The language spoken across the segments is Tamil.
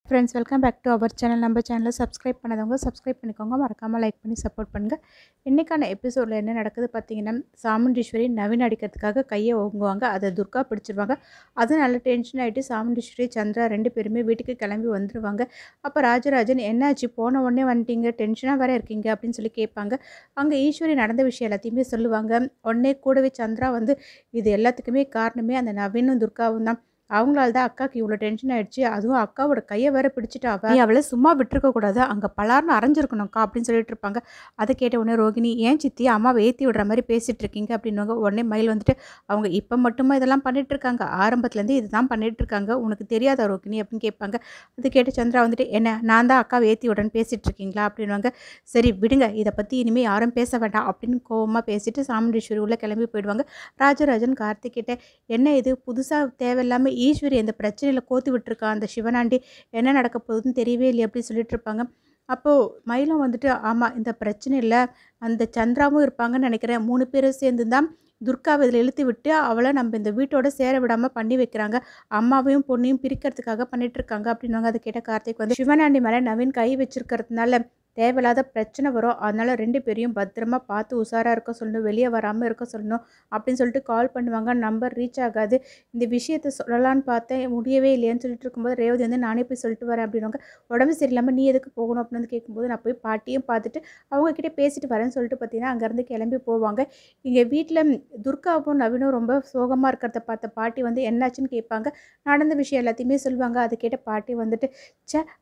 Friends welcome back to our channel. நம்ம சேனலில் சப்ஸ்கிரைப் பண்ணாதவங்க சப்ஸ்கிரைப் பண்ணிக்கோங்க, மறக்காமல் லைக் பண்ணி சப்போர்ட் பண்ணுங்கள். இன்றைக்கான எபிசோடில் என்ன நடக்குது பார்த்தீங்கன்னா, சாமுண்டீஸ்வரி நவீன் அடிக்கிறதுக்காக கையை ஓங்குவாங்க, அதை துர்கா பிடிச்சிருவாங்க. அது நல்ல டென்ஷன் ஆகிட்டு சாமுண்டீஸ்வரி சந்திரா 2 பேருமே வீட்டுக்கு கிளம்பி வந்துடுவாங்க. அப்போ ராஜராஜன் என்னாச்சு, போன உடனே வந்துட்டீங்க, டென்ஷனாக வேறு இருக்கீங்க அப்படின்னு சொல்லி கேட்பாங்க. அங்கே ஈஸ்வரி நடந்த விஷயம் எல்லாத்தையுமே சொல்லுவாங்க. உடனே கூடவே சந்திரா வந்து இது எல்லாத்துக்குமே காரணமே அந்த நவீனும் துர்காவும் தான். அவங்களால தான் அக்காவுக்கு இவ்வளோ டென்ஷன் ஆயிடுச்சு. அதுவும் அக்காவோட கையை வேற பிடிச்சிட்டா நீ அவளை சும்மா விட்டுருக்க கூடாது, அங்கே பலார்னு அரைஞ்சிருக்கணும்க்கா அப்படின்னு சொல்லிட்டு இருப்பாங்க. அதை கேட்ட உடனே ரோகிணி, ஏன் சித்தி அம்மாவை ஏற்றி விடுற மாதிரி பேசிட்டு இருக்கீங்க அப்படின்வாங்க. உடனே மயில் வந்துட்டு, அவங்க இப்போ மட்டுமா இதெல்லாம் பண்ணிட்டு இருக்காங்க, ஆரம்பத்துலேருந்து இதுதான் பண்ணிட்டு இருக்காங்க, உனக்கு தெரியாதா ரோகிணி அப்படின்னு கேட்பாங்க. அது கேட்ட சந்திரா வந்துட்டு, என்ன நான் தான் அக்காவை ஏற்றி விடுறேன்னு பேசிட்டு இருக்கீங்களா அப்படின்வாங்க. சரி விடுங்க, இதை பற்றி இனிமேல் யாரும் பேச வேண்டாம் அப்படின்னு கோவமாக பேசிட்டு சாமுண்டீஸ்வரி உள்ள கிளம்பி போயிடுவாங்க. ராஜராஜன் கார்த்திகிட்ட, என்ன இது புதுசாக தேவையில்லாமல் ஈஸ்வரி எந்த பிரச்சனையில் கோத்து விட்டுருக்கா அந்த சிவனாண்டி, என்ன நடக்க போகுதுன்னு தெரியவே இல்லை அப்படின்னு சொல்லிட்டு இருப்பாங்க. அப்போது மயிலும் வந்துட்டு, ஆமாம் இந்த பிரச்சனையில் அந்த சந்திராவும் இருப்பாங்கன்னு நினைக்கிறேன், 3 பேரும் சேர்ந்து தான் துர்காவை இதில் இழுத்து விட்டு அவளை நம்ம இந்த வீட்டோட சேர விடாமல் பண்ணி வைக்கிறாங்க, அம்மாவையும் பொண்ணையும் பிரிக்கிறதுக்காக பண்ணிட்டு இருக்காங்க அப்படின்வாங்க. அதை கேட்ட கார்த்திக் வந்து, சிவனாண்டி மேலே நவீன் கை வச்சிருக்கிறதுனால தேவையில்லாத பிரச்சனை வரும், அதனால் 2 பேரையும் பத்திரமா பார்த்து உஷாராக இருக்க சொல்லணும், வெளியே வராமல் இருக்க சொல்லணும் அப்படின்னு சொல்லிட்டு கால் பண்ணுவாங்க. நம்பர் ரீச் ஆகாது. இந்த விஷயத்த சொல்லலான்னு பார்த்தேன், முடியவே இல்லையான்னு சொல்லிட்டு இருக்கும்போது ரேவதி வந்து, நானே போய் சொல்லிட்டு வரேன் அப்படின்வாங்க. உடம்பு சரியில்லாமல் நீ எதுக்கு போகணும் அப்படின்னு வந்து கேட்கும்போது, நான் போய் பாட்டியும் பார்த்துட்டு அவங்கக்கிட்ட பேசிட்டு வரேன்னு சொல்லிட்டு பார்த்தீங்கன்னா அங்கேருந்து கிளம்பி போவாங்க. இங்கே வீட்டில் துர்காவும் நவீனும் ரொம்ப சோகமாக இருக்கிறத பார்த்த பாட்டி வந்து என்னாச்சுன்னு கேட்பாங்க. நடந்த விஷயம் எல்லாத்தையுமே சொல்லுவாங்க. அதை கேட்ட பாட்டி வந்துட்டு,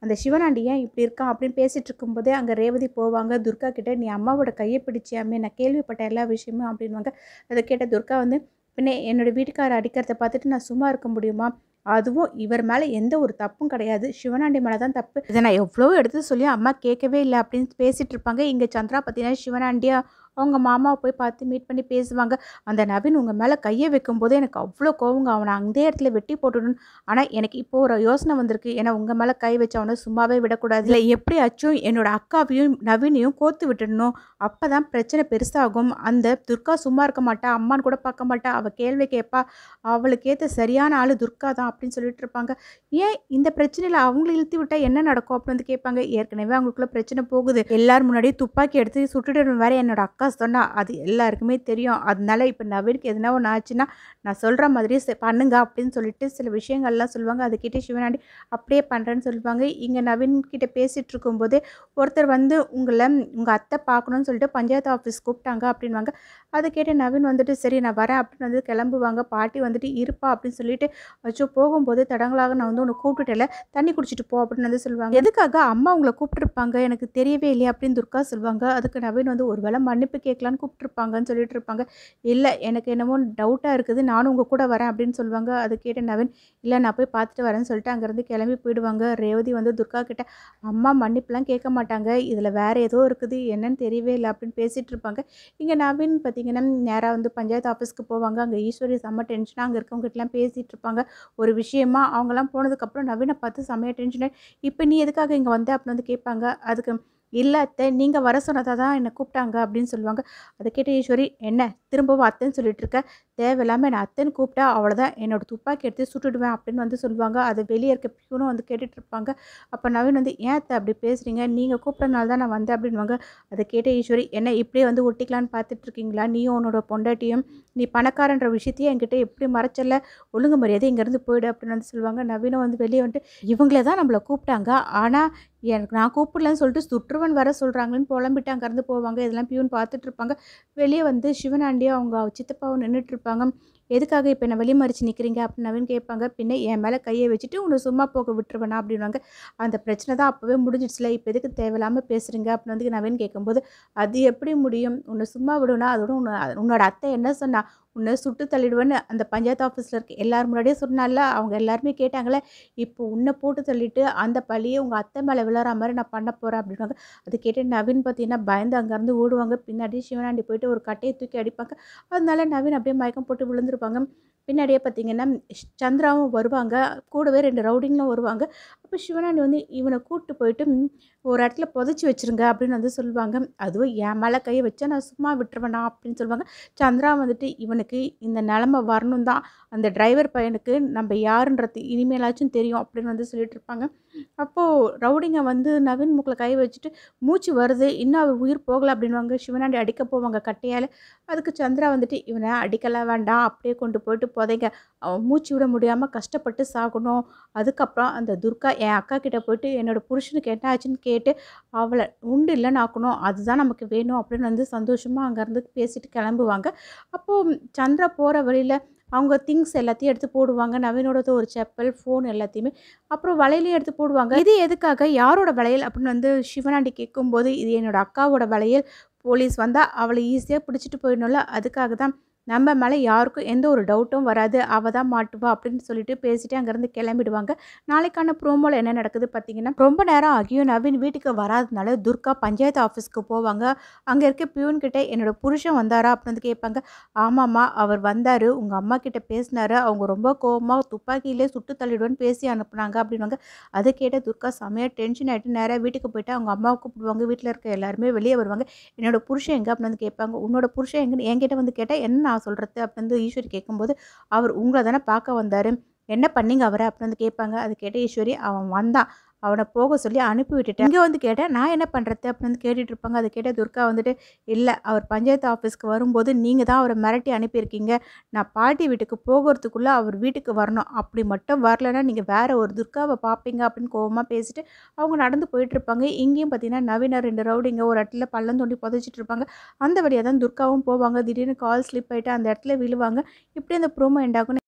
அந்த சிவனாண்டி ஏன் இப்படி இருக்கான் அப்படின்னு பேசிகிட்டு இருக்கும்போதே அங்கே ரேவதி போவாங்க. துர்கா கிட்ட, நீ அம்மாவோட கையை பிடிச்சியாமே, நான் கேள்விப்பட்ட எல்லா விஷயமும் அப்படின்வாங்க. அதை கேட்ட துர்கா வந்து, பின்னே என்னோடய வீட்டுக்காரர் அடிக்கிறத பார்த்துட்டு நான் சும்மா இருக்க முடியுமா, அதுவும் இவர் மேலே எந்த ஒரு தப்பும் கிடையாது, சிவனாண்டி மேலே தான் தப்பு, இதை நான் எவ்வளோ எடுத்து சொல்லி அம்மா கேட்கவே இல்லை அப்படின்னு பேசிகிட்டு இருப்பாங்க. இங்கே சந்திரா பார்த்தீங்கன்னா சிவனாண்டியா அவங்க மாமாவை போய் பார்த்து மீட் பண்ணி பேசுவாங்க. அந்த நவீன் உங்கள் மேலே கையை வைக்கும்போதே எனக்கு அவ்வளோ கோவங்க, அவனை அந்த இடத்துல வெட்டி போட்டுடணும். ஆனால் எனக்கு இப்போ ஒரு யோசனை வந்திருக்கு, ஏன்னா உங்கள் மேலே கை வச்சு அவனை சும்மாவே விடக்கூடாது, இல்லை எப்படியாச்சும் என்னோட அக்காவையும் நவீனையும் கோத்து விட்டுடணும், அப்போ தான் பிரச்சனை பெருசாகும். அந்த துர்கா சும்மா இருக்க மாட்டா, அம்மான்னு கூட பார்க்க மாட்டா, அவள் கேள்வி கேட்பா, அவளுக்கு ஏற்ற சரியான ஆள் துர்கா தான் அப்படின்னு சொல்லிட்டு இருப்பாங்க. ஏன் இந்த பிரச்சனையில் அவங்களை இழுத்து விட்டால் என்ன நடக்கும் அப்படின்னு வந்து கேட்பாங்க. ஏற்கனவே அவங்களுக்குள்ள பிரச்சனை போகுது, எல்லாரும் முன்னாடியே துப்பாக்கி எடுத்து சுட்டுட்டு வேற என்னோட அக்கா சொன்னால் அது எல்லாருக்குமே தெரியும், அதனால இப்போ நவீனுக்கு எதுனா ஒன்று ஆச்சுன்னா நான் சொல்கிற மாதிரியே பண்ணுங்க அப்படின்னு சொல்லிட்டு சில விஷயங்கள்லாம் சொல்லுவாங்க. அதை கேட்டு சிவனாண்டி அப்படியே பண்ணுறேன்னு சொல்லுவாங்க. இங்கே நவீன் கிட்ட பேசிகிட்டு இருக்கும்போதே ஒருத்தர் வந்து உங்கள் அத்தை பார்க்கணுன்னு சொல்லிட்டு பஞ்சாயத்து ஆஃபீஸ் கூப்பிட்டாங்க அப்படின்வாங்க. அதை கேட்டு நவீன் வந்துட்டு, சரி நான் வரேன் அப்படின்னு வந்து கிளம்புவாங்க. பாட்டி வந்துட்டு, இருப்பா அப்படின்னு சொல்லிட்டு, அச்சோ போகும்போது தடங்களாக நான் வந்து உன்னை கூப்பிட்டுட்டேல, தண்ணி குடிச்சிட்டு போ அப்படின்னு வந்து சொல்லுவாங்க. எதுக்காக அம்மா உங்களை கூப்பிட்டுருப்பாங்க எனக்கு தெரியவே இல்லையா அப்படின்னு துர்கா சொல்லுவாங்க. அதுக்கு நவீன் வந்து, ஒரு வேளை மன்னிப்பு கேட்கலான்னு கூப்பிட்டுருப்பாங்கன்னு சொல்லிட்டு இருப்பாங்க. இல்லை எனக்கு என்னமோ டவுட்டாக இருக்குது, நானும் உங்கள் கூட வரேன் அப்படின்னு சொல்லுவாங்க. அது கேட்ட நவீன், இல்லை நான் போய் பார்த்துட்டு வரேன்னு சொல்லிட்டு அங்கேருந்து கிளம்பி போயிடுவாங்க. ரேவதி வந்து துர்கா கிட்ட, அம்மா மன்னிப்புலாம் கேட்க மாட்டாங்க, இதில் வேறு ஏதோ இருக்குது, என்னன்னு தெரியவே இல்லை அப்படின்னு பேசிகிட்டு இருப்பாங்க. இங்கே நவீன் பார்த்தீங்கன்னா நேராக வந்து பஞ்சாயத்து ஆஃபீஸ்க்கு போவாங்க. அங்கே ஈஸ்வரி செம்ம டென்ஷனாக அங்கே இருக்கவங்ககிட்டலாம் பேசிகிட்டு இருப்பாங்க ஒரு விஷயமா. அவங்கெல்லாம் போனதுக்கப்புறம் நவீனை பார்த்து செம்மையாக டென்ஷனாக, இப்போ நீ எதுக்காக இங்கே வந்த அப்படின்னு வந்து கேட்பாங்க. அதுக்கு, இல்லை அத்தை நீங்கள் வர சொன்னதாக தான் என்னை கூப்பிட்டாங்க அப்படின்னு சொல்லுவாங்க. அதை கேட்ட ஈஸ்வரி, என்ன திரும்பவும் அத்தைன்னு சொல்லிட்டு இருக்க, தேவையில்லாமல் என்னை அத்தைன்னு கூப்பிட்டா அவ்வளோதான், என்னோட துப்பாக்கி எடுத்து சுட்டுடுவேன் அப்படின்னு வந்து சொல்லுவாங்க. அதை வெளியே இருக்க பியூனும் வந்து கேட்டுட்டு இருப்பாங்க. அப்போ நவீன் வந்து, ஏன் அத்தை அப்படி பேசுகிறீங்க, நீங்கள் கூப்பிட்றனால தான் நான் வந்தேன் அப்படின்வாங்க. அதை கேட்ட ஈஸ்வரி, என்ன இப்படியே வந்து ஒட்டிக்கலான்னு பார்த்துட்டு இருக்கீங்களா, நீயும் உன்னோட பொண்டாட்டியும், நீ பணக்காரன்ற விஷயத்தையே என்கிட்ட எப்படி மறைச்சல, ஒழுங்கு மரியாதை இங்கேருந்து போயிடு அப்படின்னு வந்து சொல்லுவாங்க. நவீனும் வந்து வெளியே வந்துட்டு, இவங்களே தான் நம்மளை கூப்பிட்டாங்க, ஆனால் எனக்கு நான் கூப்பிடலன்னு சொல்லிட்டு சுற்றுவன் வர சொல்கிறாங்களேன்னு புலம்பிட்டு அங்கேருந்து போவாங்க. இதெல்லாம் பியூன் பார்த்துட்டு இருப்பாங்க. வெளியே வந்து சிவனாண்டியும் அவங்க சித்தப்பாவும் நின்றுட்டு இருப்பாங்க. எதுக்காக இப்போ என்ன வெளிமறிச்சு நிற்கிறீங்க அப்படின்னு நவீன் கேட்பாங்க. பின்ன என் மேலே கையை வச்சுட்டு உன்னை சும்மா போக விட்டுருவேனா அப்படின்வாங்க. அந்த பிரச்சனை தான் அப்போவே முடிஞ்சிடுச்சுல, இப்போ எதுக்கு தேவையில்லாமல் பேசுகிறீங்க அப்படின்னு வந்து நவீன் கேட்கும்போது, அது எப்படி முடியும், உன்னை சும்மா விடுவேனா, அதோட உன்னோட அத்தை என்ன சொன்னா, உன்னை சுட்டு தள்ளிடுவேன்னு அந்த பஞ்சாயத்து ஆஃபீஸில் இருக்க எல்லாரும் முன்னாடியே சொன்னால, அவங்க எல்லாருமே கேட்டாங்களே, இப்போ உன்னை போட்டு தள்ளிட்டு அந்த பழியை உங்கள் அத்தை மேலே விழற மாதிரி நான் பண்ண போகிறேன் அப்படின்வாங்க. அது கேட்டு நவீன் பார்த்தீங்கன்னா பயந்து அங்கேருந்து ஓடுவாங்க. பின்னாடி சிவனாண்டி போயிட்டு ஒரு கட்டையை தூக்கி அடிப்பாங்க. அதனால நவீன் அப்படியே மயக்கம் போட்டு விழுந்துருப்பாங்க. பின்னாடியே பார்த்தீங்கன்னா சந்திராவும் வருவாங்க, கூடவே 2 ரவுடிங்களும் வருவாங்க. அப்போ சிவனாண்டி வந்து, இவனை கூப்பிட்டு போயிட்டு ஒரு இடத்துல புதைச்சி வச்சுருங்க அப்படின்னு வந்து சொல்லுவாங்க. அதுவும் என் மேலே கையை வச்சா நான் சும்மா விட்டுருவேனா அப்படின்னு சொல்லுவாங்க. சந்திரா வந்துட்டு, இவனுக்கு இந்த நிலமை வரணும் தான், அந்த டிரைவர் பையனுக்கு நம்ம யாருன்றது இனிமேலாச்சும் தெரியும் அப்படின்னு வந்து சொல்லிட்டு இருப்பாங்க. அப்போது ரவுடிங்க வந்து நவீன் மூக்கில் கை வச்சுட்டு மூச்சு வருது, இன்னும் அவர் உயிர் போகல அப்படின்னுவாங்க. சிவனாண்டி அடிக்க போவாங்க கட்டையால். அதுக்கு சந்திரா வந்துட்டு, இவனை அடிக்கலாம் வேண்டாம், அப்படியே கொண்டு போயிட்டு புதைங்க. அவன் மூச்சு விட முடியாமல் கஷ்டப்பட்டு சாகணும். அதுக்கப்புறம் அந்த துர்கா என் அக்கா கிட்ட போயிட்டு என்னோட புருஷனுக்கு என்ன ஆச்சுன்னு கேட்டு அவளை உண்டு இல்லைன்னு ஆக்கணும். அதுதான் நமக்கு வேணும் அப்படின்னு வந்து சந்தோஷமாக அங்கேருந்து பேசிட்டு கிளம்புவாங்க. அப்போது சந்திரா போகிற வழியில் அவங்க திங்ஸ் எல்லாத்தையும் எடுத்து போடுவாங்க. நவீனோடது ஒரு செப்பல், ஃபோன் எல்லாத்தையுமே. அப்புறம் வளையலையும் எடுத்து போடுவாங்க. இது எதுக்காக? யாரோட வளையல் அப்படின்னு வந்து சிவனாண்டி கேட்கும்போது, இது என்னோட அக்காவோட வளையல். போலீஸ் வந்தா அவளை ஈஸியா பிடிச்சிட்டு போயிடணும்ல. அதுக்காக தான். நம்ம மேல யாருக்கும் எந்த ஒரு டவுட்டும் வராது. அவ தான் மாட்டுவா அப்படின்னு சொல்லிட்டு பேசிட்டு அங்கேருந்து கிளம்பிடுவாங்க. நாளைக்கான ப்ரோமோல என்ன நடக்குது பார்த்தீங்கன்னா, ரொம்ப நேரம் ஆகியும் நவீன் வீட்டுக்கு வராதனால துர்கா பஞ்சாயத்து ஆஃபீஸ்க்கு போவாங்க. அங்க இருக்க பியூன் கிட்ட என்னோட புருஷன் வந்தாரா அப்படின்னு வந்து கேட்பாங்க. ஆமாம்மா, அவர் வந்தாரு. உங்க அம்மா கிட்ட பேசினாரு. அவங்க ரொம்ப கோவமா துப்பாக்கியிலே சுட்டு தள்ளிடுவேன்னு பேசி அனுப்புனாங்க அப்படின்னுவாங்க. அதை கேட்ட துர்கா செமையா டென்ஷன் ஆயிட்டு நேரா வீட்டுக்கு போயிட்டு அவங்க அம்மாவை கூப்பிடுவாங்க. வீட்டில் இருக்க எல்லாருமே வெளியே வருவாங்க. என்னோட புருஷன் எங்கே அப்படின்னு வந்து கேட்பாங்க. உன்னோட புருஷன் எங்கன்னு என்கிட்ட வந்து கேட்டால் என்ன நான் சொல்கிறது அப்படின்னு வந்து ஈஸ்வரி கேட்கும்போது, அவர் உங்களை தானே பார்க்க வந்தார், என்ன பண்ணீங்க அவரை அப்படின்னு வந்து கேட்பாங்க. அது கேட்ட ஈஸ்வரி, அவன் வந்தான், அவனை போக சொல்லி அனுப்பி விட்டுட்டேன். இங்கே வந்து கேட்டேன், நான் என்ன பண்ணுறது அப்படின்னு வந்து கேட்டுட்டு இருப்பாங்க. அதை கேட்ட துர்கா வந்துட்டு, இல்லை, அவர் பஞ்சாயத்து ஆஃபீஸ்க்கு வரும்போது நீங்கள் தான் அவரை மிரட்டி அனுப்பியிருக்கீங்க. நான் பாட்டி வீட்டுக்கு போகிறதுக்குள்ளே அவர் வீட்டுக்கு வரணும். அப்படி மட்டும் வரலைன்னா நீங்கள் வேற ஒரு துர்காவை பார்ப்பீங்க அப்படின்னு கோவமாக பேசிட்டு அவங்க நடந்து போயிட்டுருப்பாங்க. இங்கேயும் பார்த்தீங்கன்னா நவீன 2 ரவுடிங்க ஒரு இடத்துல பள்ளம் தோண்டி புதைச்சிட்டு இருப்பாங்க. அந்த வழியாக தான் துர்காவும் போவாங்க. திடீர்னு கால் ஸ்லிப் ஆகிட்டு அந்த இடத்துல விழுவாங்க. இப்படி அந்த ப்ரோமோ எண்ட் ஆகும்.